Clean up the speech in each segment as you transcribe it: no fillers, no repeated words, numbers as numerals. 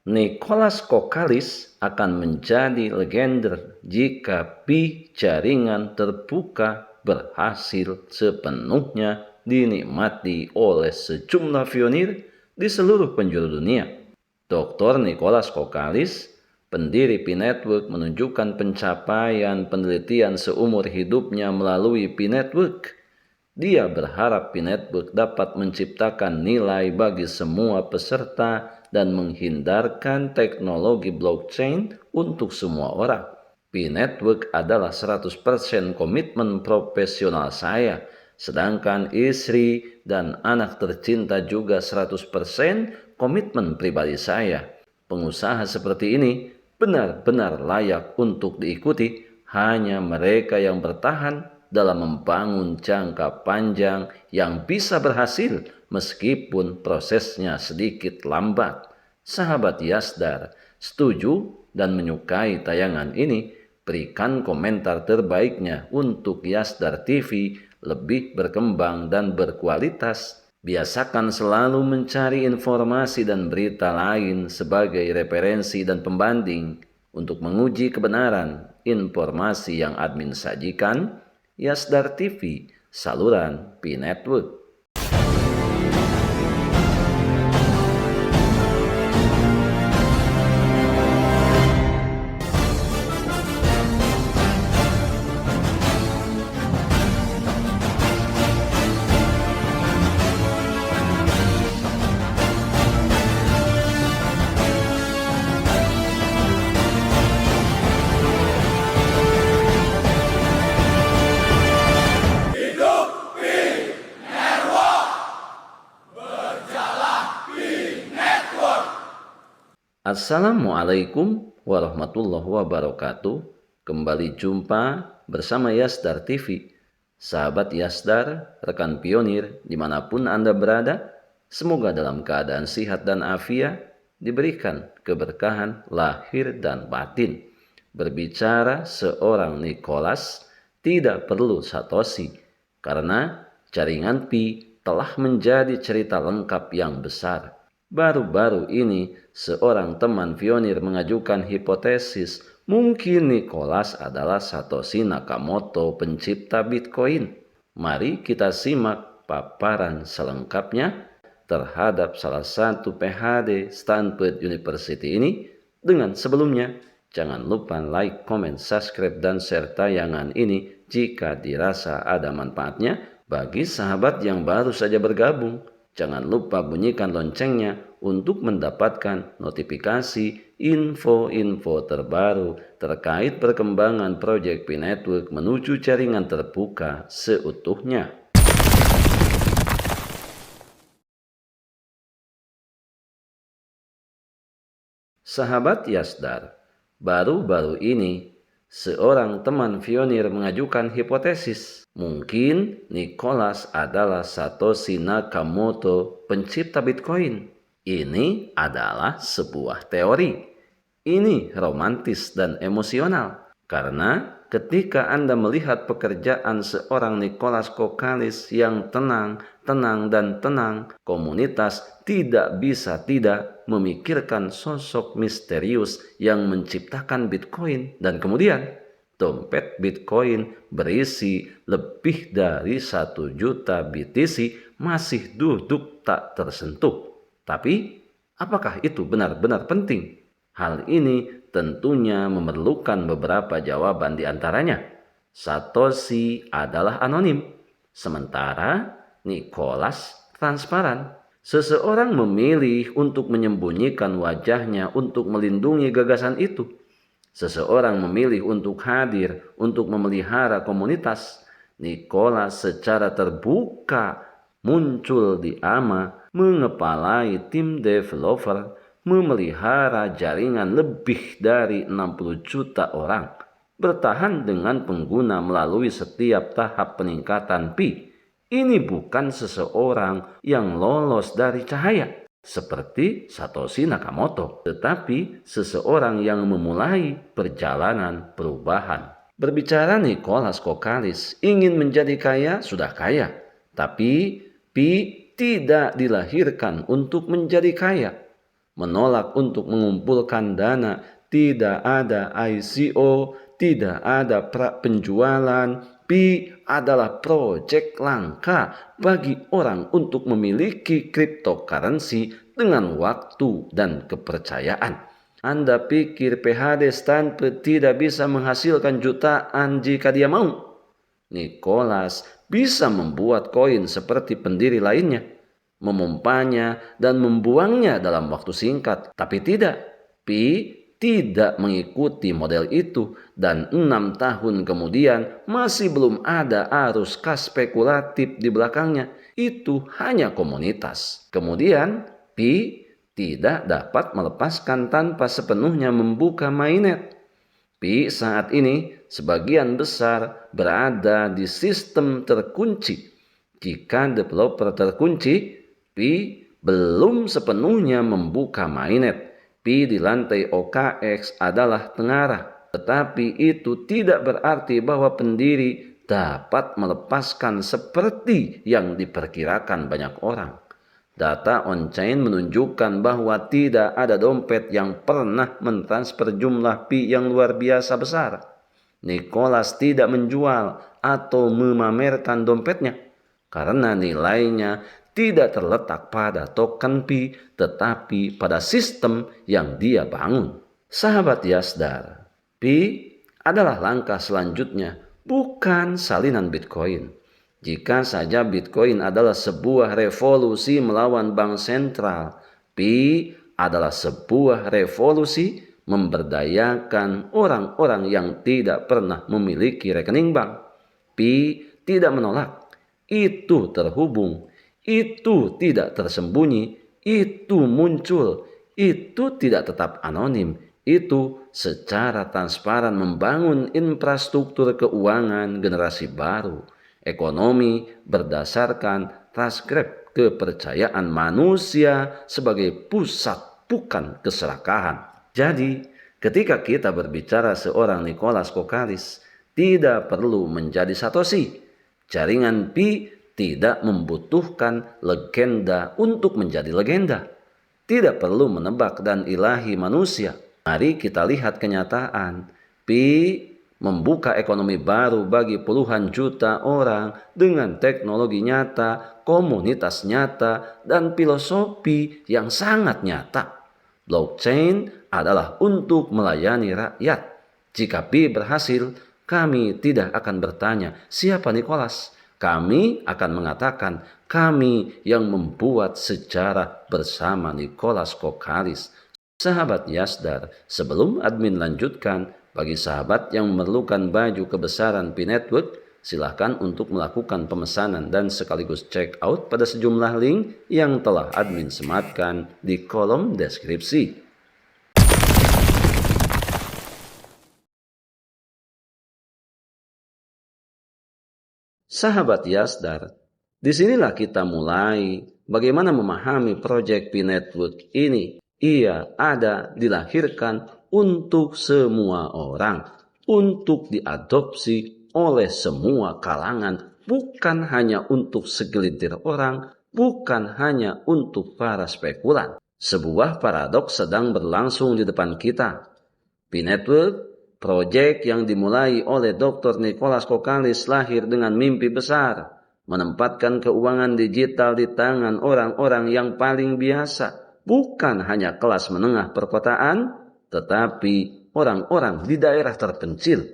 Nicholas Kokalis akan menjadi legenda jika pi jaringan terbuka berhasil sepenuhnya dinikmati oleh sejumlah pionir di seluruh penjuru dunia. Dr. Nicholas Kokalis, pendiri Pi Network, menunjukkan pencapaian penelitian seumur hidupnya melalui Pi Network. Dia berharap Pi Network dapat menciptakan nilai bagi semua peserta dan menghindarkan teknologi blockchain untuk semua orang. Pi Network adalah 100% komitmen profesional saya, sedangkan istri dan anak tercinta juga 100% komitmen pribadi saya. Pengusaha seperti ini benar-benar layak untuk diikuti. Hanya mereka yang bertahan dalam membangun jangka panjang yang bisa berhasil meskipun prosesnya sedikit lambat. Sahabat Yasdar, setuju dan menyukai tayangan ini? Berikan komentar terbaiknya untuk Yasdar TV lebih berkembang dan berkualitas. Biasakan selalu mencari informasi dan berita lain sebagai referensi dan pembanding untuk menguji kebenaran informasi yang admin sajikan. Yasdar TV, saluran Pi Network. Assalamualaikum warahmatullahi wabarakatuh. Kembali jumpa bersama Yasdar TV. Sahabat Yasdar, rekan pionir dimanapun Anda berada, semoga dalam keadaan sehat dan afiat, diberikan keberkahan lahir dan batin. Berbicara seorang Nicholas, tidak perlu Satoshi, karena jaringan Pi telah menjadi cerita lengkap yang besar. Baru-baru ini, seorang teman pionir mengajukan hipotesis mungkin Nicholas adalah Satoshi Nakamoto, pencipta Bitcoin. Mari kita simak paparan selengkapnya terhadap salah satu PhD Stanford University ini. Dengan sebelumnya, jangan lupa like, comment, subscribe, dan share tayangan ini jika dirasa ada manfaatnya. Bagi sahabat yang baru saja bergabung, jangan lupa bunyikan loncengnya untuk mendapatkan notifikasi info-info terbaru terkait perkembangan proyek Pi Network menuju jaringan terbuka seutuhnya. Sahabat Yasdar, baru-baru ini seorang teman pionir mengajukan hipotesis mungkin Nicholas adalah Satoshi Nakamoto, pencipta Bitcoin. Ini adalah sebuah teori. Ini romantis dan emosional karena ketika Anda melihat pekerjaan seorang Nicholas Kokalis yang tenang, komunitas tidak bisa tidak memikirkan sosok misterius yang menciptakan Bitcoin, dan kemudian dompet Bitcoin berisi lebih dari 1 juta BTC masih duduk tak tersentuh. Tapi apakah itu benar-benar penting? Hal ini tentunya memerlukan beberapa jawaban, di antaranya Satoshi adalah anonim, sementara Nicholas transparan. Seseorang memilih untuk menyembunyikan wajahnya untuk melindungi gagasan itu. Seseorang memilih untuk hadir untuk memelihara komunitas. Nicholas secara terbuka muncul di AMA, mengepalai tim developer, memelihara jaringan lebih dari 60 juta orang, bertahan dengan pengguna melalui setiap tahap peningkatan Pi. Ini bukan seseorang yang lolos dari cahaya seperti Satoshi Nakamoto, tetapi seseorang yang memulai perjalanan perubahan. Berbicara Nicholas Kokalis ingin menjadi kaya, sudah kaya, tapi Pi tidak dilahirkan untuk menjadi kaya. menolak untuk mengumpulkan dana, tidak ada ICO, tidak ada penjualan. Pi adalah proyek langka bagi orang untuk memiliki cryptocurrency dengan waktu dan kepercayaan. Anda pikir PhD Stanford tidak bisa menghasilkan jutaan jika dia mau? Nicholas bisa membuat koin seperti pendiri lainnya, memompanya dan membuangnya dalam waktu singkat. Tapi tidak, Pi tidak mengikuti model itu, dan 6 tahun kemudian masih belum ada arus kas spekulatif di belakangnya. Itu hanya komunitas. Kemudian Pi tidak dapat melepaskan tanpa sepenuhnya membuka mainnet. Pi saat ini sebagian besar berada di sistem terkunci. Jika developer terkunci, Pi belum sepenuhnya membuka mainnet. Pi di lantai OKX adalah tengarah, tetapi itu tidak berarti bahwa pendiri dapat melepaskan seperti yang diperkirakan banyak orang. Data on-chain menunjukkan bahwa tidak ada dompet yang pernah mentransfer jumlah Pi yang luar biasa besar. Nicholas tidak menjual atau memamerkan dompetnya karena nilainya tidak terletak pada token Pi, tetapi pada sistem yang dia bangun. Sahabat Yasdar, Pi adalah langkah selanjutnya, bukan salinan Bitcoin. Jika saja Bitcoin adalah sebuah revolusi melawan bank sentral, Pi adalah sebuah revolusi memberdayakan orang-orang yang tidak pernah memiliki rekening bank. Pi tidak menolak, itu terhubung, itu tidak tersembunyi, itu muncul, itu tidak tetap anonim, itu secara transparan membangun infrastruktur keuangan generasi baru. Ekonomi berdasarkan transkrip kepercayaan manusia sebagai pusat, bukan keserakahan. Jadi, ketika kita berbicara seorang Nicholas Kokalis, tidak perlu menjadi Satoshi. Jaringan Pi tidak membutuhkan legenda untuk menjadi legenda. Tidak perlu menebak dan ilahi manusia. Mari kita lihat kenyataan. Pi membuka ekonomi baru bagi puluhan juta orang dengan teknologi nyata, komunitas nyata, dan filosofi yang sangat nyata. Blockchain adalah untuk melayani rakyat. Jika Pi berhasil, kami tidak akan bertanya, siapa Nicholas? Kami akan mengatakan, kami yang membuat sejarah bersama Nicholas Kokalis. Sahabat Yasdar, sebelum admin lanjutkan, bagi sahabat yang memerlukan baju kebesaran Pi Network, silahkan untuk melakukan pemesanan dan sekaligus check out pada sejumlah link yang telah admin sematkan di kolom deskripsi. Sahabat Yasdar, disinilah kita mulai bagaimana memahami proyek Pi Network ini. Ia ada dilahirkan untuk semua orang, untuk diadopsi oleh semua kalangan, bukan hanya untuk segelintir orang, bukan hanya untuk para spekulan. Sebuah paradoks sedang berlangsung di depan kita. Pi Network, proyek yang dimulai oleh Dr. Nicholas Kokalis, lahir dengan mimpi besar, menempatkan keuangan digital di tangan orang-orang yang paling biasa. Bukan hanya kelas menengah perkotaan, tetapi orang-orang di daerah terpencil,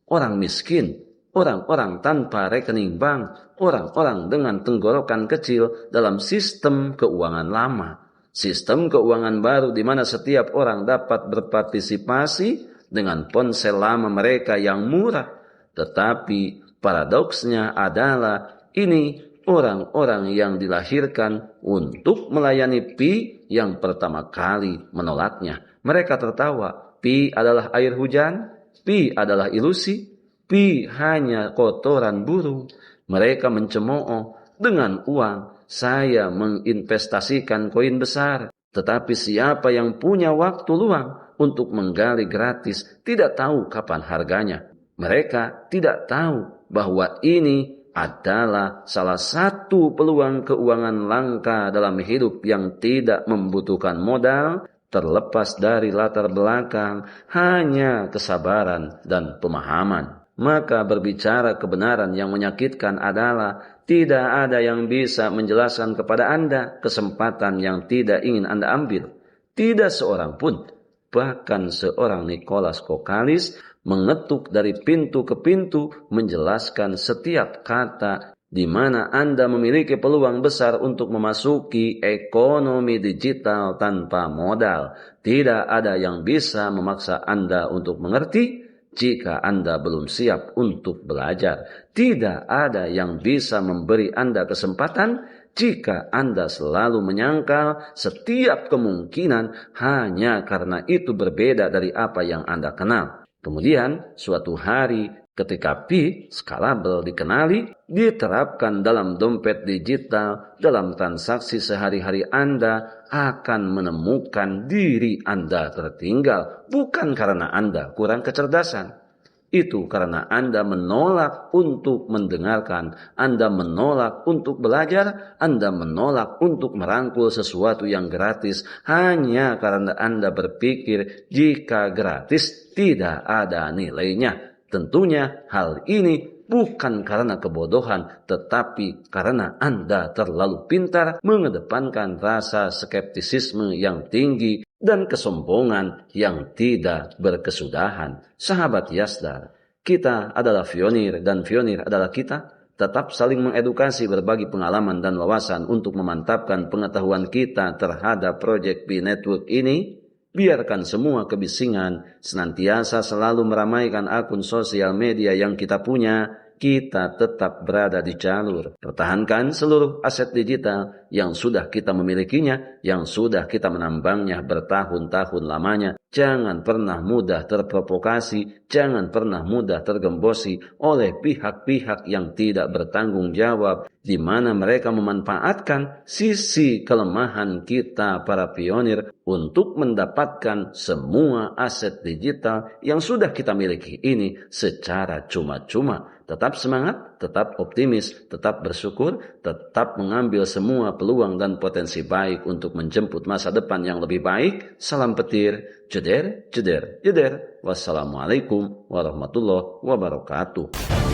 orang miskin, orang-orang tanpa rekening bank, orang-orang dengan tenggorokan kecil dalam sistem keuangan lama. Sistem keuangan baru di mana setiap orang dapat berpartisipasi dengan ponsel lama mereka yang murah. Tetapi paradoksnya adalah ini orang-orang yang dilahirkan untuk melayani Pi yang pertama kali menolaknya. Mereka tertawa, Pi adalah air hujan, Pi adalah ilusi, Pi hanya kotoran burung. Mereka mencemooh, dengan uang saya menginvestasikan koin besar. Tetapi siapa yang punya waktu luang untuk menggali gratis tidak tahu kapan harganya. Mereka tidak tahu bahwa ini adalah salah satu peluang keuangan langka dalam hidup yang tidak membutuhkan modal, terlepas dari latar belakang, hanya kesabaran dan pemahaman. Maka berbicara kebenaran yang menyakitkan adalah tidak ada yang bisa menjelaskan kepada Anda kesempatan yang tidak ingin Anda ambil. Tidak seorang pun, bahkan seorang Nicholas Kokalis mengetuk dari pintu ke pintu menjelaskan setiap kata di mana Anda memiliki peluang besar untuk memasuki ekonomi digital tanpa modal. Tidak ada yang bisa memaksa Anda untuk mengerti jika Anda belum siap untuk belajar. Tidak ada yang bisa memberi Anda kesempatan jika Anda selalu menyangkal setiap kemungkinan hanya karena itu berbeda dari apa yang Anda kenal. Kemudian suatu hari ketika Pi scalable dikenali, diterapkan dalam dompet digital, dalam transaksi sehari-hari Anda akan menemukan diri Anda tertinggal. Bukan karena Anda kurang kecerdasan. Itu karena Anda menolak untuk mendengarkan, Anda menolak untuk belajar, Anda menolak untuk merangkul sesuatu yang gratis hanya karena Anda berpikir jika gratis tidak ada nilainya. Tentunya hal ini bukan karena kebodohan, tetapi karena Anda terlalu pintar mengedepankan rasa skeptisisme yang tinggi dan kesombongan yang tidak berkesudahan. Sahabat Yasdar, kita adalah pionir dan pionir adalah kita. Tetap saling mengedukasi, berbagi pengalaman dan wawasan untuk memantapkan pengetahuan kita terhadap Project Pi Network ini. Biarkan semua kebisingan senantiasa selalu meramaikan akun sosial media yang kita punya. Kita tetap berada di jalur. Pertahankan seluruh aset digital yang sudah kita memilikinya, yang sudah kita menambangnya bertahun-tahun lamanya. Jangan pernah mudah terprovokasi, jangan pernah mudah tergembosi oleh pihak-pihak yang tidak bertanggung jawab, di mana mereka memanfaatkan sisi kelemahan kita para pionir untuk mendapatkan semua aset digital yang sudah kita miliki ini secara cuma-cuma. Tetap semangat, tetap optimis, tetap bersyukur, tetap mengambil semua peluang dan potensi baik untuk menjemput masa depan yang lebih baik. Salam petir, jeder, jeder, jeder. Wassalamualaikum warahmatullahi wabarakatuh.